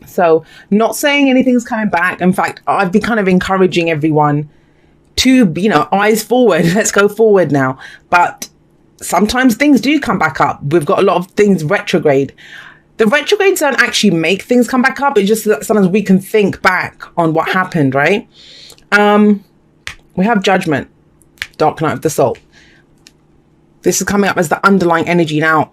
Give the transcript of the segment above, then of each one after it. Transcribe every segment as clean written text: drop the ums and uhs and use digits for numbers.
So not saying anything's coming back. In fact, I've been kind of encouraging everyone to, eyes forward. Let's go forward now. But sometimes things do come back up. We've got a lot of things retrograde. The retrogrades don't actually make things come back up. It's just that sometimes we can think back on what happened, right? We have Judgment, Dark Night of the Soul. This is coming up as the underlying energy. Now,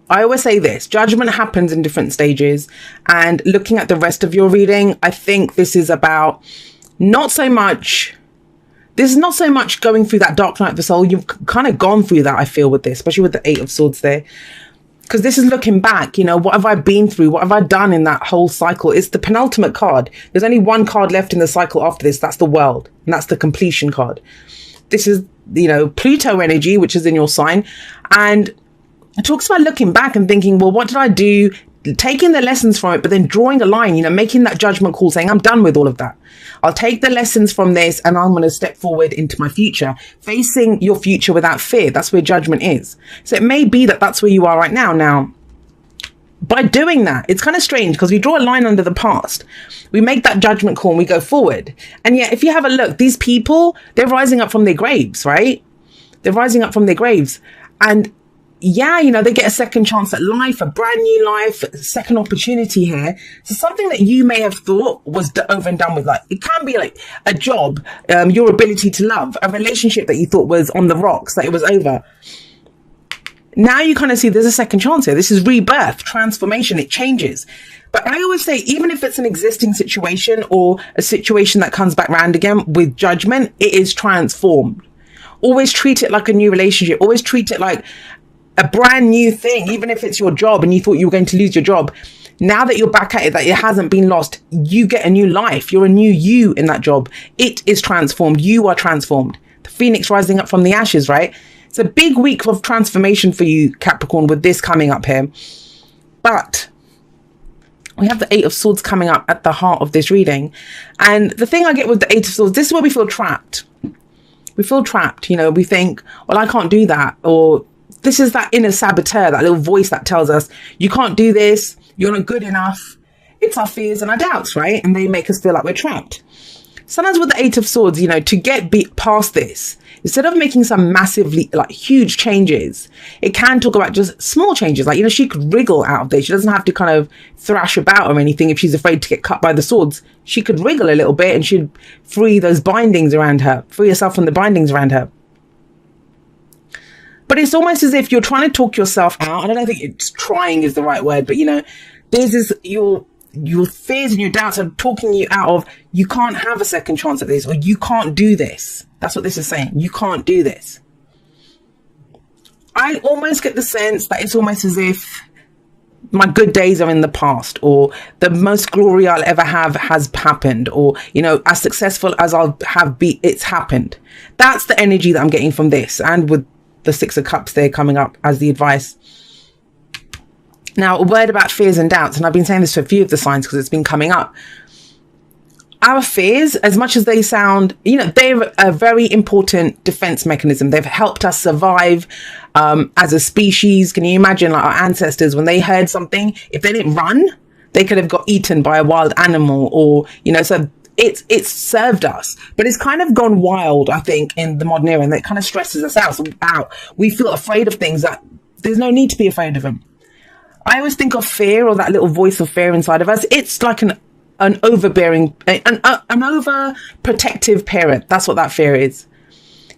I always say this, Judgment happens in different stages. And looking at the rest of your reading, I think this is about this is not so much going through that Dark Night of the Soul. You've kind of gone through that, I feel, with this, especially with the Eight of Swords there. Because this is looking back, what have I been through? What have I done in that whole cycle? It's the penultimate card. There's only one card left in the cycle after this. That's the World. And that's the completion card. This is, Pluto energy, which is in your sign. And it talks about looking back and thinking, well, what did I do? Taking the lessons from it, but then drawing a line, making that judgment call, saying, I'm done with all of that. I'll take the lessons from this and I'm going to step forward into my future, facing your future without fear. That's where Judgment is. So it may be that that's where you are right now. Now, by doing that, it's kind of strange because we draw a line under the past. We make that judgment call and we go forward. And yet, if you have a look, these people, they're rising up from their graves, right? They're rising up from their graves. And yeah, they get a second chance at life, a brand new life, a second opportunity here. So something that you may have thought was over and done with, like, it can be like a job, your ability to love, a relationship that you thought was on the rocks, that it was over. Now you kind of see there's a second chance here. This is rebirth, transformation, it changes. But I always say, even if it's an existing situation or a situation that comes back round again with Judgment, it is transformed. Always treat it like a new relationship. Always treat it like a brand new thing, even if it's your job and you thought you were going to lose your job. Now that you're back at it, that it hasn't been lost, you get a new life. You're a new you in that job. It is transformed. You are transformed. The phoenix rising up from the ashes, right? It's a big week of transformation for you, Capricorn, with this coming up here. But we have the Eight of Swords coming up at the heart of this reading. And the thing I get with the Eight of Swords, this is where we feel trapped. We feel trapped. We think, well, I can't do that. Or this is that inner saboteur, that little voice that tells us, you can't do this, you're not good enough. It's our fears and our doubts, right? And they make us feel like we're trapped. Sometimes with the Eight of Swords, to get past this, instead of making some massively, huge changes, it can talk about just small changes. Like, she could wriggle out of this. She doesn't have to kind of thrash about or anything if she's afraid to get cut by the swords. She could wriggle a little bit and she'd free those bindings around her, free herself from the bindings around her. But it's almost as if you're trying to talk yourself out. I don't think it's trying is the right word, but there's this, your fears and your doubts are talking you out of, you can't have a second chance at this, or you can't do this. That's what this is saying. You can't do this. I almost get the sense that it's almost as if my good days are in the past, or the most glory I'll ever have has happened, or, as successful as I'll have be, it's happened. That's the energy that I'm getting from this. And with the Six of Cups there coming up as the advice. Now, a word about fears and doubts, and I've been saying this for a few of the signs because it's been coming up. Our fears, as much as they sound, they're a very important defense mechanism. They've helped us survive as a species. Can you imagine, like, our ancestors, when they heard something, if they didn't run, they could have got eaten by a wild animal, or, so it's served us. But it's kind of gone wild, I think, in the modern era, and it kind of stresses us out. So, we feel afraid of things that there's no need to be afraid of them. I always think of fear, or that little voice of fear inside of us. It's like an overbearing, an overprotective parent. That's what that fear is.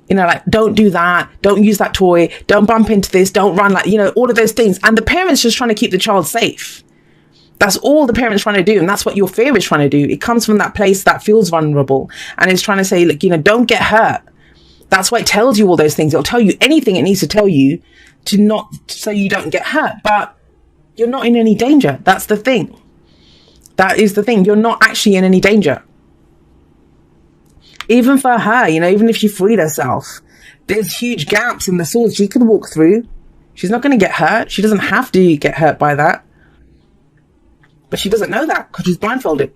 Like, don't do that. Don't use that toy. Don't bump into this. Don't run, all of those things. And the parent's just trying to keep the child safe. That's all the parent's trying to do. And that's what your fear is trying to do. It comes from that place that feels vulnerable. And it's trying to say, look, don't get hurt. That's why it tells you all those things. It'll tell you anything it needs to tell you so you don't get hurt. But you're not in any danger. That's the thing. That is the thing. You're not actually in any danger. Even for her, even if she freed herself, there's huge gaps in the swords she could walk through. She's not going to get hurt. She doesn't have to get hurt by that. But she doesn't know that because she's blindfolded.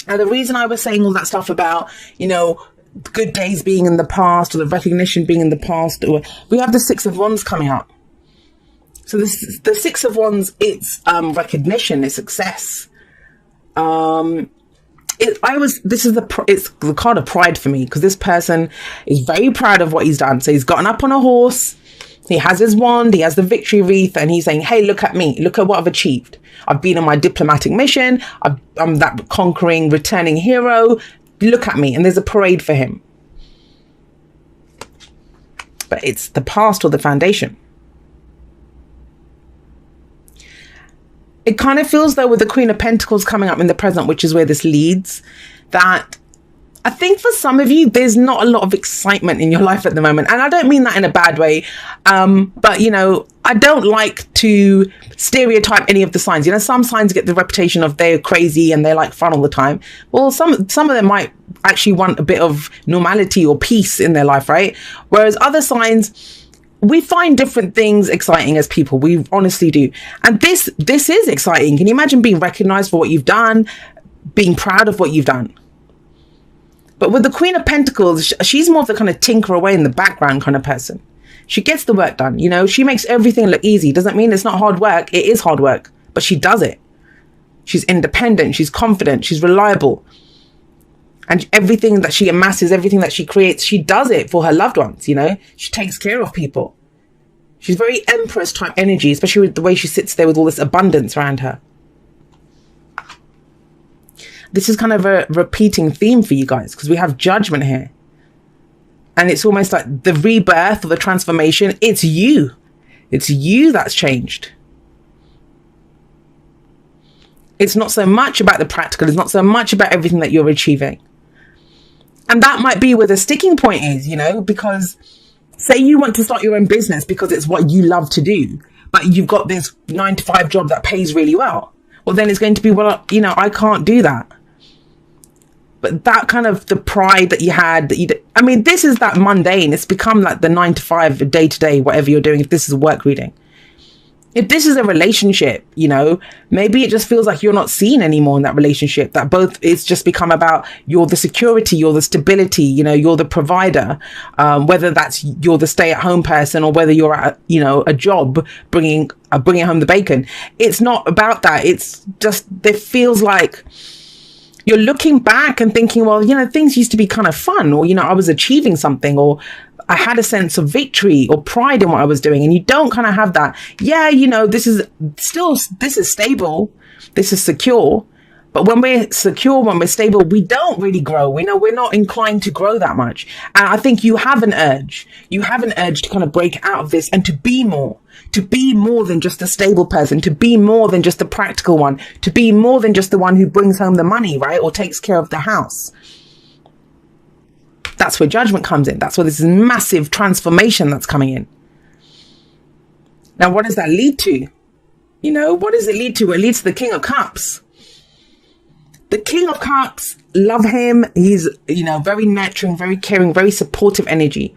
And the reason I was saying all that stuff about, good days being in the past, or the recognition being in the past, or we have the Six of Wands coming up. So this, the Six of Wands, it's recognition, it's success. This is it's the card of pride for me, because this person is very proud of what he's done. So he's gotten up on a horse, he has his wand, he has the victory wreath, and he's saying, hey, look at me, look at what I've achieved. I've been on my diplomatic mission, I'm that conquering, returning hero, look at me. And there's a parade for him. But it's the past or the foundation. It kind of feels though, with the Queen of Pentacles coming up in the present, which is where this leads, that I think for some of you, there's not a lot of excitement in your life at the moment. And I don't mean that in a bad way. But, you know, I don't like to stereotype any of the signs. You know, some signs get the reputation of they're crazy and they're like fun all the time. Well, some of them might actually want a bit of normality or peace in their life, right? Whereas other signs, we find different things exciting as people. We honestly do. And this is exciting. Can you imagine being recognized for what you've done, being proud of what you've done? But with the Queen of Pentacles, she's more of the kind of tinker away in the background kind of person. She gets the work done. You know, she makes everything look easy. Doesn't mean it's not hard work. It is hard work, but she does it. She's independent. She's confident. She's reliable. And everything that she amasses, everything that she creates, she does it for her loved ones. You know, she takes care of people. She's very Empress type energy, especially with the way she sits there with all this abundance around her. This is kind of a repeating theme for you guys, because we have Judgment here. And it's almost like the rebirth or the transformation. It's you. It's you that's changed. It's not so much about the practical. It's not so much about everything that you're achieving. And that might be where the sticking point is, you know, because say you want to start your own business because it's what you love to do, but you've got this 9-to-5 job that pays really well. Well, then it's going to be, well, you know, I can't do that. But that kind of the pride that you had, I mean, this is that mundane. It's become like the 9-to-5, day-to-day, whatever you're doing. If this is work reading, if this is a relationship, you know, maybe it just feels like you're not seen anymore in that relationship, that both it's just become about you're the security, you're the stability, you know, you're the provider, whether that's you're the stay-at-home person or whether you're at, you know, a job bringing home the bacon. It's not about that. It's just, it feels like you're looking back and thinking, well, you know, things used to be kind of fun, or, you know, I was achieving something, or I had a sense of victory or pride in what I was doing. And you don't kind of have that. Yeah, you know, this is stable. This is secure. But when we're secure, when we're stable, we don't really grow. We know we're not inclined to grow that much. And I think you have an urge. You have an urge to kind of break out of this and to be more than just a stable person, to be more than just the practical one, to be more than just the one who brings home the money, right? Or takes care of the house. That's where Judgment comes in. That's where this is massive transformation that's coming in. Now, what does that lead to? You know, what does it lead to? It leads to the King of Cups. The King of Cups, love him. He's, you know, very nurturing, very caring, very supportive energy.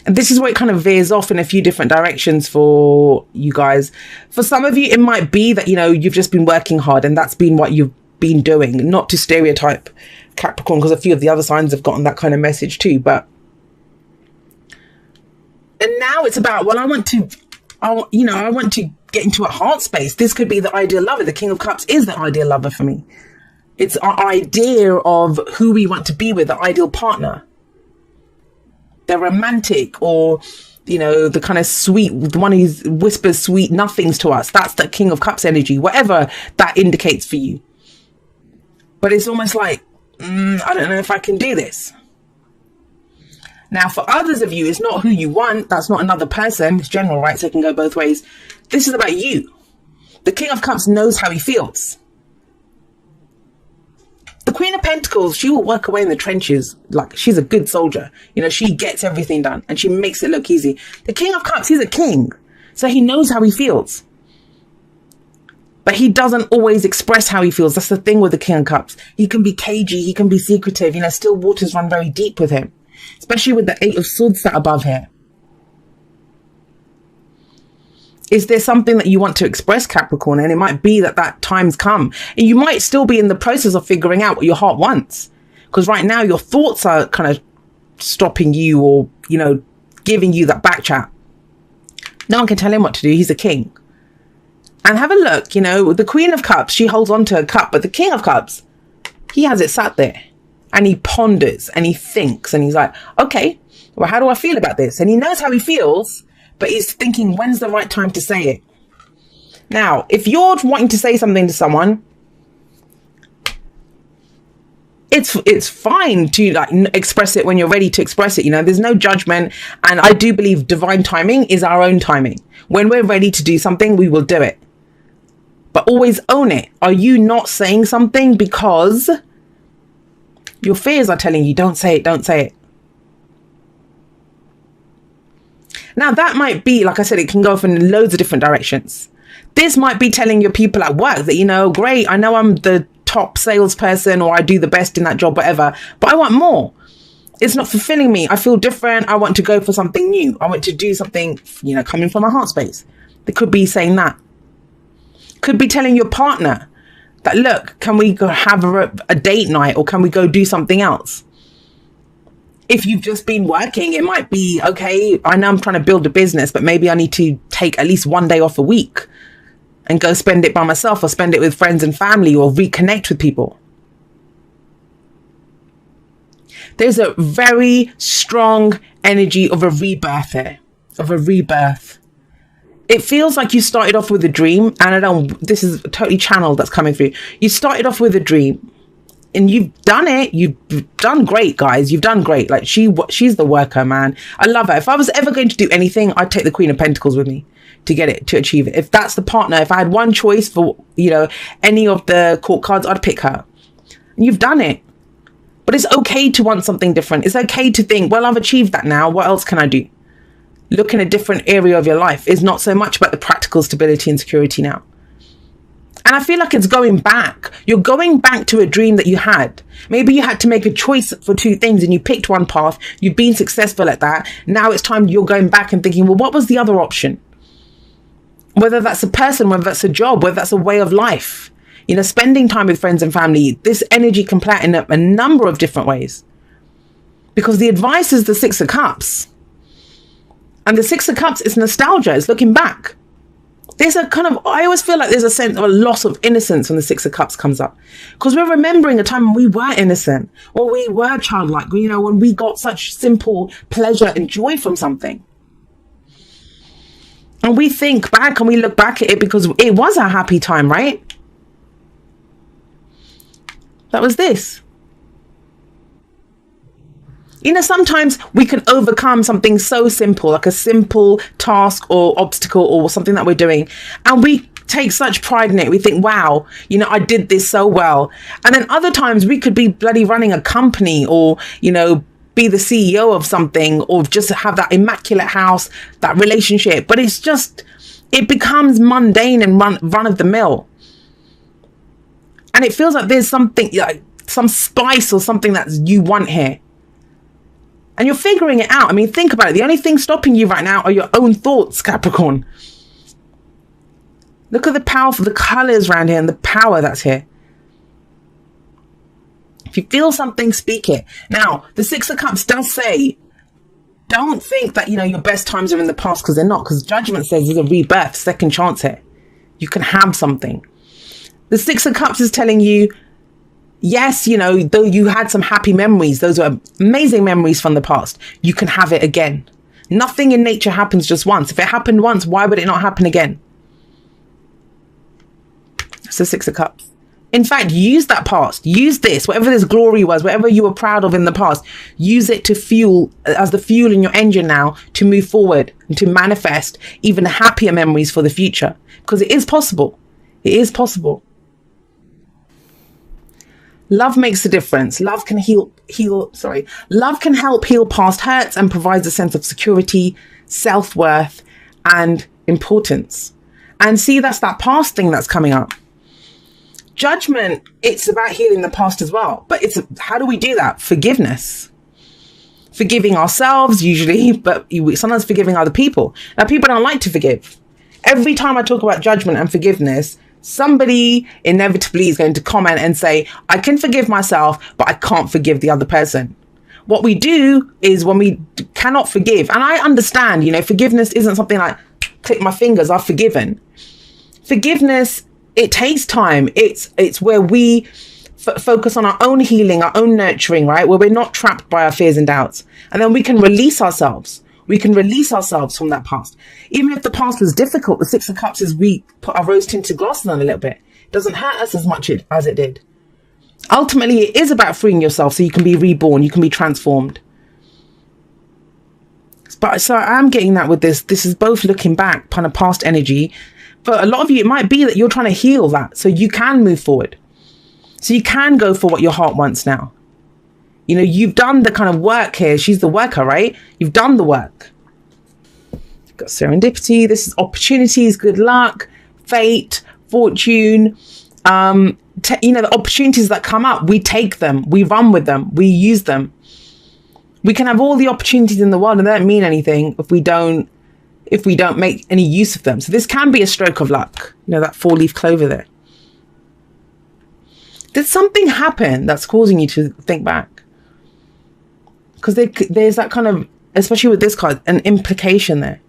And this is where it kind of veers off in a few different directions for you guys. For some of you, it might be that, you know, you've just been working hard and that's been what you've been doing. Not to stereotype Capricorn, because a few of the other signs have gotten that kind of message too. But, and now it's about, well, I want to get into a heart space. This could be the ideal lover. The King of Cups is the ideal lover for me. It's our idea of who we want to be with, the ideal partner. They're romantic, or, you know, the kind of sweet, the one who whispers sweet nothings to us. That's the King of Cups energy, whatever that indicates for you. But it's almost like, I don't know if I can do this. Now, for others of you, it's not who you want. That's not another person. It's general, right? So it can go both ways. This is about you. The King of Cups knows how he feels. The Queen of Pentacles, she will work away in the trenches. Like, she's a good soldier. You know, she gets everything done and she makes it look easy. The King of Cups, he's a king. So he knows how he feels. But he doesn't always express how he feels. That's the thing with the King of Cups. He can be cagey. He can be secretive. You know, still waters run very deep with him. Especially with the 8 of Swords sat above here. Is there something that you want to express, Capricorn? And it might be that that time's come. And you might still be in the process of figuring out what your heart wants. Because right now your thoughts are kind of stopping you, or, you know, giving you that back chat. No one can tell him what to do. He's a king. And have a look, you know, the Queen of Cups, she holds on to her cup, but the King of Cups, he has it sat there and he ponders and he thinks and he's like, okay, well, how do I feel about this? And he knows how he feels, but he's thinking, when's the right time to say it? Now, if you're wanting to say something to someone, it's fine to like express it when you're ready to express it. You know, there's no judgment. And I do believe divine timing is our own timing. When we're ready to do something, we will do it. But always own it. Are you not saying something because your fears are telling you, don't say it, don't say it? Now, that might be, like I said, it can go off in loads of different directions. This might be telling your people at work that, you know, great, I know I'm the top salesperson or I do the best in that job, whatever, but I want more. It's not fulfilling me. I feel different. I want to go for something new. I want to do something, you know, coming from my heart space. They could be saying that. Could be telling your partner that, look, can we go have a date night or can we go do something else? If you've just been working, it might be, okay, I know I'm trying to build a business, but maybe I need to take at least one day off a week and go spend it by myself or spend it with friends and family or reconnect with people. There's a very strong energy of a rebirth here, of a rebirth. It feels like you started off with a dream, and this is totally channeled that's coming through. You started off with a dream and you've done it. You've done great, guys. You've done great. Like she's the worker, man. I love her. If I was ever going to do anything, I'd take the Queen of Pentacles with me to get it, to achieve it. If that's the partner, if I had one choice for, you know, any of the court cards, I'd pick her. And you've done it. But it's okay to want something different. It's okay to think, well, I've achieved that now. What else can I do? Look in a different area of your life. It's not so much about the practical stability and security now. And I feel like it's going back. You're going back to a dream that you had. Maybe you had to make a choice for two things and you picked one path. You've been successful at that. Now it's time you're going back and thinking, well, what was the other option? Whether that's a person, whether that's a job, whether that's a way of life. You know, spending time with friends and family. This energy can play out in a number of different ways. Because the advice is the Six of Cups. And the Six of Cups is nostalgia. It's looking back. There's a kind of, I always feel like there's a sense of a loss of innocence when the Six of Cups comes up. Because we're remembering a time when we were innocent. Or we were childlike. You know, when we got such simple pleasure and joy from something. And we think back and we look back at it because it was a happy time, right? That was this. You know, sometimes we can overcome something so simple, like a simple task or obstacle or something that we're doing. And we take such pride in it. We think, wow, you know, I did this so well. And then other times we could be bloody running a company or, you know, be the CEO of something or just have that immaculate house, that relationship. But it's just, it becomes mundane and run of the mill. And it feels like there's something, like some spice or something that you want here. And you're figuring it out. I mean, think about it. The only thing stopping you right now are your own thoughts, Capricorn. Look at the power of the colors around here and the power that's here. If you feel something, speak it. Now, the Six of Cups does say, don't think that, you know, your best times are in the past, because they're not. Because Judgment says there's a rebirth, second chance here. You can have something. The Six of Cups is telling you, yes, you know, though you had some happy memories, those are amazing memories from the past, you can have it again. Nothing in nature happens just once. If it happened once, why would it not happen again? It's the Six of Cups. In fact, use that past. Use this, whatever this glory was, whatever you were proud of in the past, use it to fuel, as the fuel in your engine now, to move forward and to manifest even happier memories for the future. Because it is possible. It is possible. Love makes a difference. Love can Love can help heal past hurts and provides a sense of security, self-worth, and importance. And see, that's that past thing that's coming up. Judgment, it's about healing the past as well. But how do we do that? Forgiveness. Forgiving ourselves, usually, but sometimes forgiving other people. Now, people don't like to forgive. Every time I talk about judgment and forgiveness, somebody inevitably is going to comment and say, I can forgive myself, but I can't forgive the other person. What we do is when we cannot forgive, and I understand, you know, forgiveness isn't something like click my fingers, I've forgiven. Forgiveness, it takes time. It's where we focus on our own healing, our own nurturing, right? Where we're not trapped by our fears and doubts. And then we can release ourselves. We can release ourselves from that past. Even if the past was difficult, the Six of Cups is we put our rose tinted glasses on a little bit. It doesn't hurt us as much as it did. Ultimately, it is about freeing yourself so you can be reborn, you can be transformed. But so I'm getting that with this. This is both looking back, kind of past energy. For a lot of you, it might be that you're trying to heal that so you can move forward. So you can go for what your heart wants now. You know, you've done the kind of work here. She's the worker, right? You've done the work. You've got serendipity. This is opportunities, good luck, fate, fortune. You know, the opportunities that come up, we take them, we run with them, we use them. We can have all the opportunities in the world and they don't mean anything if we don't make any use of them. So this can be a stroke of luck. You know, that 4-leaf clover there. Did something happen that's causing you to think back? Because there's that kind of, especially with this card, an implication there.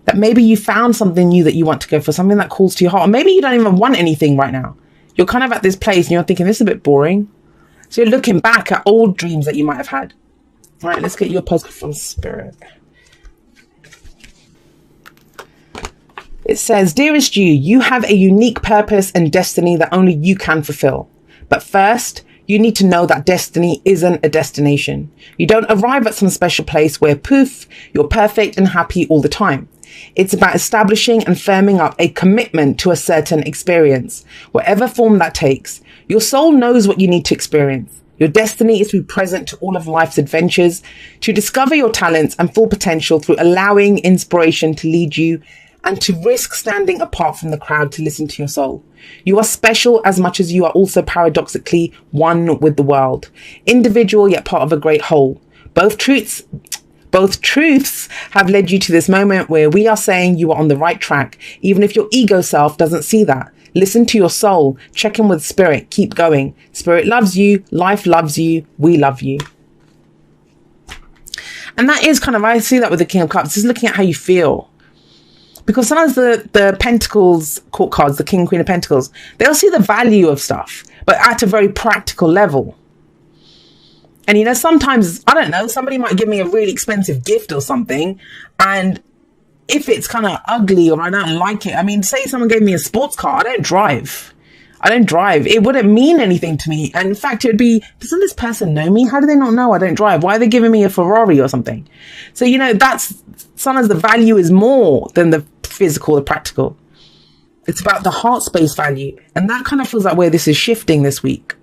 That maybe you found something new that you want to go for, something that calls to your heart. Or maybe you don't even want anything right now. You're kind of at this place and you're thinking, this is a bit boring. So you're looking back at old dreams that you might have had. All right, let's get you a postcard from Spirit. It says, dearest you have a unique purpose and destiny that only you can fulfill. But first, you need to know that destiny isn't a destination. You don't arrive at some special place where, poof, you're perfect and happy all the time. It's about establishing and firming up a commitment to a certain experience, whatever form that takes. Your soul knows what you need to experience. Your destiny is to be present to all of life's adventures, to discover your talents and full potential through allowing inspiration to lead you, and to risk standing apart from the crowd to listen to your soul. You are special as much as you are also paradoxically one with the world, individual yet part of a great whole. Both truths have led you to this moment where we are saying you are on the right track, even if your ego self doesn't see that. Listen to your soul, check in with spirit, keep going. Spirit loves you, life loves you, we love you. And that is kind of, I see that with the King of Cups, just looking at how you feel. Because sometimes the Pentacles court cards, the King, Queen of Pentacles, they'll see the value of stuff, but at a very practical level. And, you know, sometimes, I don't know, somebody might give me a really expensive gift or something. And if it's kind of ugly or I don't like it, I mean, say someone gave me a sports car, I don't drive. It wouldn't mean anything to me. And in fact, it would be, doesn't this person know me? How do they not know I don't drive? Why are they giving me a Ferrari or something? So, you know, that's sometimes the value is more than the physical, the practical. It's about the heart space value. And that kind of feels like where this is shifting this week.